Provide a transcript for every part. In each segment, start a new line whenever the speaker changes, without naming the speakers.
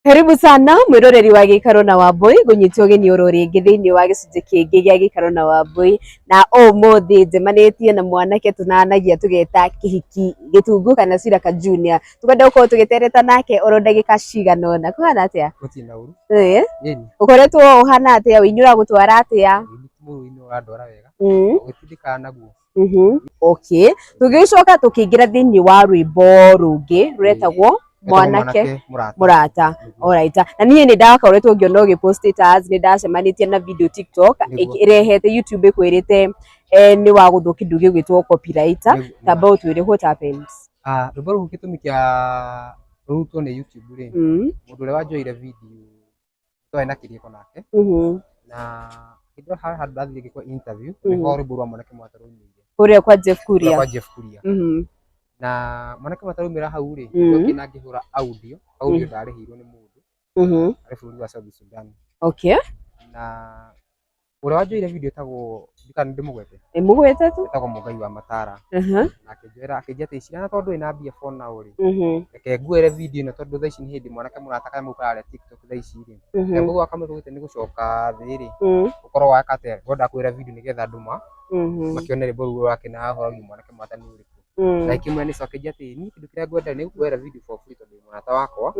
Karibu sana mwiroreri wa Gikaro na Wambui gunyitwo ũgeni oro ringi thiini wa gicunji kingi gia Gikaro na Wambui na umuthi njemanitie na mwanake tunanagia tugeta kihiki Gitungu kana Ciraka Junior tukwenda gukorwo tugitereta nake oro ndagika cigana ona kuhana atia
gutina uru
ukoretwo uhana atia winyura gutwara atia
muruini uradwara wega gutindikana naguo
okay tugicoka tukiingira thiini wa rwimbo rungi ruretagwo mwanake murata. Alright, na niĩ nĩ ndakoretwo ngĩona ũgĩpost status, nĩ ndacemanitie na video TikTok irehete YouTube kwĩrĩte nĩ wa gũthũki ndugi gwĩtwo copywriter. Tamba ũtwĩre what happens.
Rwĩmbo rũu gĩtũmi kĩa rũrutwo nĩ YouTube rĩ, mũndũ ũrĩa wanjoire video twarĩ na kĩrĩko nake na kĩndũ handũ ndathire ngĩkwo interview nĩho rwĩmbo rwa mwanake murata rũmĩire kũrĩa
kwa Jeff Kuria.
Na mwanake murata rumira hau ri ndoki na ngihura audio ndarihirwo ni mundu ari bũrũri wa South Sudan.
Okay,
na uria wanjoire video tagwo ndikana ndimugwete
mugwete tu
tagwo Mugai wa Matara na akĩnjĩra ati icira tondu ina mbia phone na uri reke nguere video ino tondu thaa ici ni hindi mwanake murata kana mũkara TikTok thaa ici ri nĩguo wakamũrũgĩte nĩ gũcoka thĩ ri ũkorwo wakate ngoda kwĩra video nĩgetha andũ makĩone rwĩmbo rũu rwake na horo mwanake murata nĩ ũrĩkũ. Na kimwe ni cokeje ati ni kindu kiria ngwenda ni kuera video for free tondu mwanata wakwa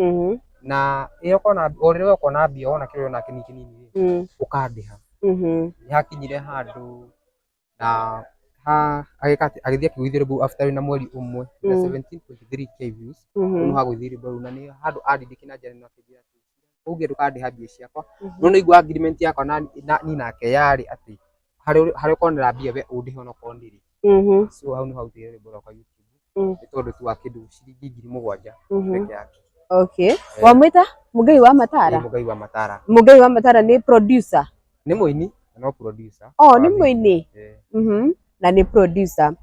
na iyo kona orire kona mbia ona kirio na kinini ukandiha ni hakinyire handu na agithia kiguithire bu after na mweri umwe na 17.3k views no hagwithire bu na ni handu adidikina jana na kijira uge ndukandiha mbia ciakwa no no igwa agreement yakwa na ni nake yari ati hari konera mbia we undihe no kondiri so hau ni hau tire bora kwa YouTube ni tondu tu wa kindu ciringi 7,000 peke yake.
Okay, wamwita Mugai wa Matara?
Mugai wa Matara.
Mugai wa Matara ni producer?
Ni muini no producer.
Oh, ni muini na ni producer.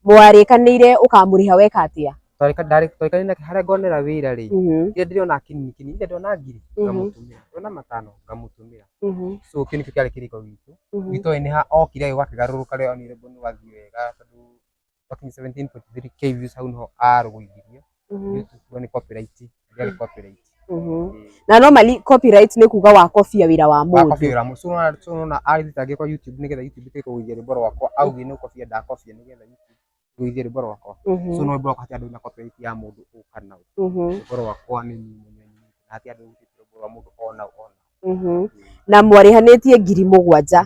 Mwarĩkanĩire ukamuriha weka atia?
Twarĩkanĩire nake harĩa ngonera wĩra rĩ kĩrĩa ndĩrona kinini ile ndona ngiri ngamutumira ndona 5 ngamutumira so kĩu nĩkĩo kĩarĩ kĩrĩko gitũ ni ha okire gwakigarũrũka rĩo ni rĩmbo wathi wega tondu fucking 17.3k views hau no arũgũithirie YouTube ni copyright
na normally copyright ni kuga wa kofia wira wa mundu
so na arithange kwa YouTube nigetha YouTube ĩkũgũithia rwĩmbo rwakwa auge no kofia da kofia nigetha YouTube gũithia rwĩmbo rwakwa so no rwĩmbo rwakwa hati andũ na copyright ya mundu ũkana rwĩmbo rwakwa ni hati andũ rwĩmbo rwa mundu ona
na mwarihanĩtie 7,000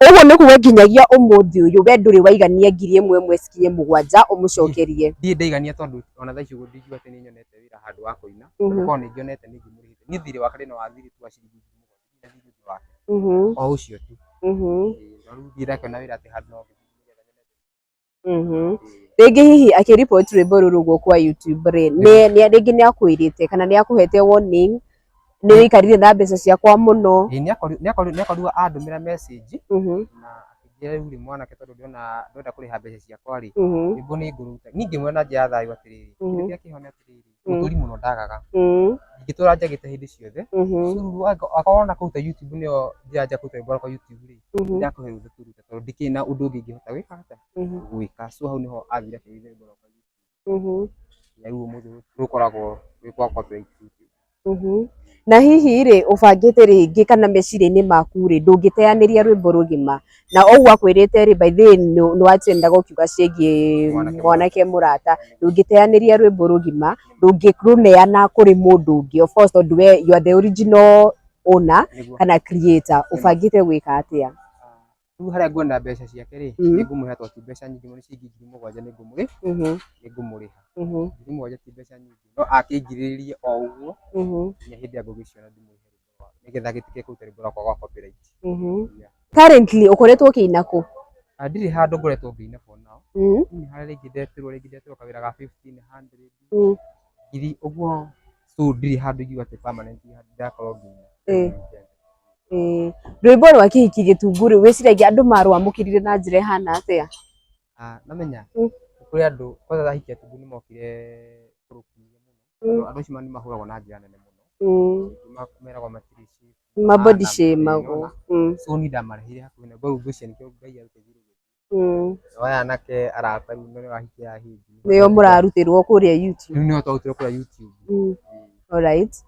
ũguo nĩ kuga nginyagia ũmũthĩ ũyũ we ndũrĩ waigania 1,000 cikinye 7 ũmũcokerie?
Ndiĩ ndaigania tondu ona thaa ici ũguo ndingiuga atĩ nĩ nyonete wĩra handũ wa kũina korwo nĩ ngĩonete nĩ ngĩmũrĩhĩte niĩ thirĩ wakwa ndĩna wa thirĩ tu wa ciringi 7,000 wake o ũcio tu rĩu ndirakĩona wĩra atĩ handũ no
rĩngĩ hihi akĩripoti rwĩmbo rũrũ ũguo kwa YouTube rĩ rĩngĩ nĩ akwĩrĩte kana nĩ akũhete warning nĩ wĩikarire na mbeca ciakwa mũno?
Nĩ akorirwo andũmĩra message na akĩnjĩra rĩu mwanake tondu ndĩrona ndwenda kũrĩha mbeca ciakwa rĩ rwĩmbo nĩ ngũruta ningĩ mwena njĩra ya thayũ atĩrĩrĩ kĩrĩa gĩakĩhone atĩrĩrĩ mũtũri mũno ndagaga ingĩtũra njagĩte hĩndĩ ciothe so akorwo kũruta YouTube nĩyo njĩra njega kũruta rwĩmbo kwa YouTube rĩ ndakũhe rũtha tũruta tondu ndikĩrĩ na ũndũ ũngĩ ingĩhota gwĩka gwĩka so hau nĩho athire akĩruithia rwĩmbo rwa YouTube na rĩu ũmũthĩ rũkoragwo rwĩ kwa copyright YouTube.
Na hihi rĩ ũbangĩte rĩngĩ kana meciria-inĩ maku rĩ ndũngĩteanĩria rwĩmbo rũgima na ũguo akwĩrĩte rĩ by the way nĩ watendaga ũkiuga ciĩgiĩ mwanake murata ndũngĩteanĩria rwĩmbo rũgima ndũngĩrũneana kũrĩ mũndũ ũngĩ of course tondu we you are the original owner kana creator ũbangĩte gwĩka atĩa?
Rĩu harĩa nguona mbeca ciake rĩ nĩ ngũmũrĩha tondũ ti mbeca nyingĩ mũno ciringi 7,000 nĩ ngũmũrĩha 7,000 ti mbeca nyingĩ no akĩnjirĩrĩrie o ũguo nginya hĩndĩ ya ngũgĩciona ndĩmũrĩhe nĩgetha gĩtike kũruta rwĩmbo rwakwa gwa copyright.
Currently ũkoretwo ũkĩina kũ?
Ndirĩ handũ ngoretwo ngĩina for now nĩ harĩa rĩngĩ ndetirwo kawĩra ga 1,500 ngiri ũguo so ndirĩ handũ ingiuga atĩ permanent ndakorwo ngĩina. Rwĩmbo
rwa kĩhiki Gĩtungu rĩu wĩciragia andũ marwamũkĩrire na njĩra ĩhana atĩa?
Namenya kũrĩ andũ kwanza ahiki a Gĩtungu nĩ mokire kũrũkuria mũno andũ acio nĩ mahũragwo na njĩra nene mũno meragwo matirĩ
body shame
so nĩ ndamarĩhire hakuhĩ na rwĩmbo rũcio nĩkĩo Ngai arutĩire oya anake arata nĩ ahiki ya hindi
nĩo mũrarutĩrwo kũrĩa YouTube
nĩo twarutĩrwo kũrĩa YouTube.
Alright,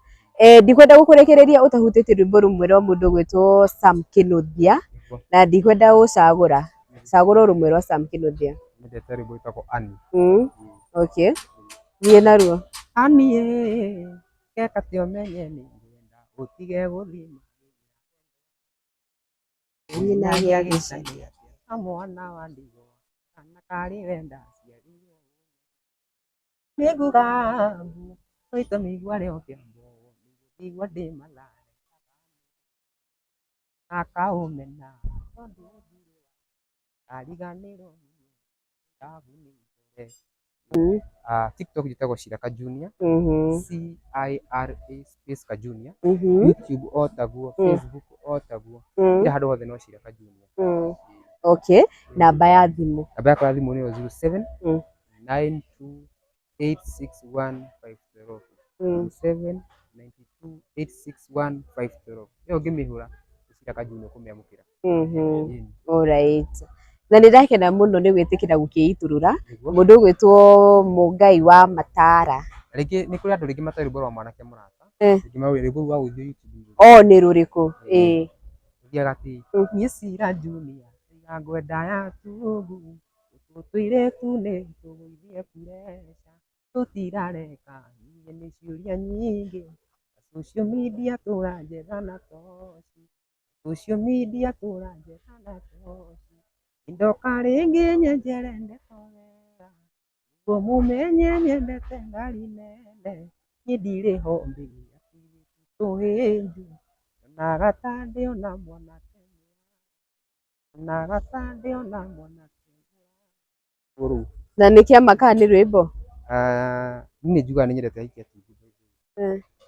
ndikwenda gukurekereria utahutĩtie rwĩmbo rumwe rwa mũndũ gwĩtwo Sam Kinuthia na ndikwenda ucagũra rumwe rwa Sam Kinuthia.
Nyendete rwĩmbo rwĩtagwo Ani.
Okay, thiĩ naruo.
Ani keka te ũmenye nĩ ngwenda ũtige gũthiĩ
nyina gĩa gĩcaria
mwana wa ndigwa kana karĩ wenda ciarirwo nĩ nguga oito mĩigua rĩo kĩambo igua ndĩ malare akaũmena tondũ ariganĩrwo TikTok njĩtagwo Ciraka Junior, CIRA space ka Junior, YouTube o taguo, Facebook o taguo, kila handũ hothe no Ciraka Junior.
Okay, namba ya thimũ?
Namba yakwa ya thimũ nĩyo 07 92861512 07 92861512 ĩyo ngĩmĩhũra Ciraka Junior kũmĩamũkĩra.
Alright. Na nĩndakena mũno nĩ gwĩtĩkĩra gũkĩitũrũra mũndũ ũgwĩtwo Mũngai wa Matara.
Rĩngĩ nĩ kũrĩ andũ rĩngĩ matoĩ rwĩmbo rwa Mwanake Mũrata, rĩngĩ maũĩ rwĩmbo rwa gũthiĩ YouTube.
Nĩ rũrĩkũ?
Thiaga ati niĩ Cira Junior iga ngwenda ya tungu tũtũire-tu nĩ tũgũithie puresha tũtirareka niĩ nĩ ciũria nyingĩ social media tũranjetha na toci social media tũranjetha na toci indoka rĩngĩ nyenjere ndeto wega nĩguo mũmenye nyendete ngari nene niĩ ndirĩ hombi tũhĩnju na gatandĩ ona mwanake na gatandĩ ona mwanake.
Na nĩ kĩama kana nĩ rwĩmbo?
Niĩ nĩ njugaga nĩ nyendete Ahikia Tungu.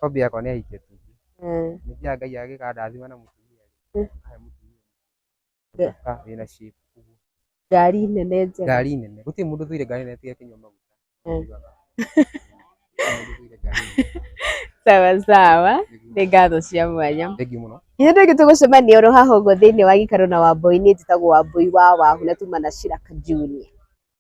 Hobby yakwa nĩ Ahikia Tungu. Nĩ thiaga Ngai agĩkandathima na mũtumia wĩna shape.
Ngari nene njega.
Ngari nene. Gũtirĩ mũndũ ũthũire ngari nene tiga Kĩnyua Maguta.
Sawa sawa, nĩ ngatho cia mwanya.
Thengiũ mũno.
Ithuĩ rĩngĩ tũgũcemania oro haha ũguo thĩinĩ wa gĩikaro na Wambũi, niĩ njĩtagwo Wambũi wa Wahu na tuma na Ciraka Junior.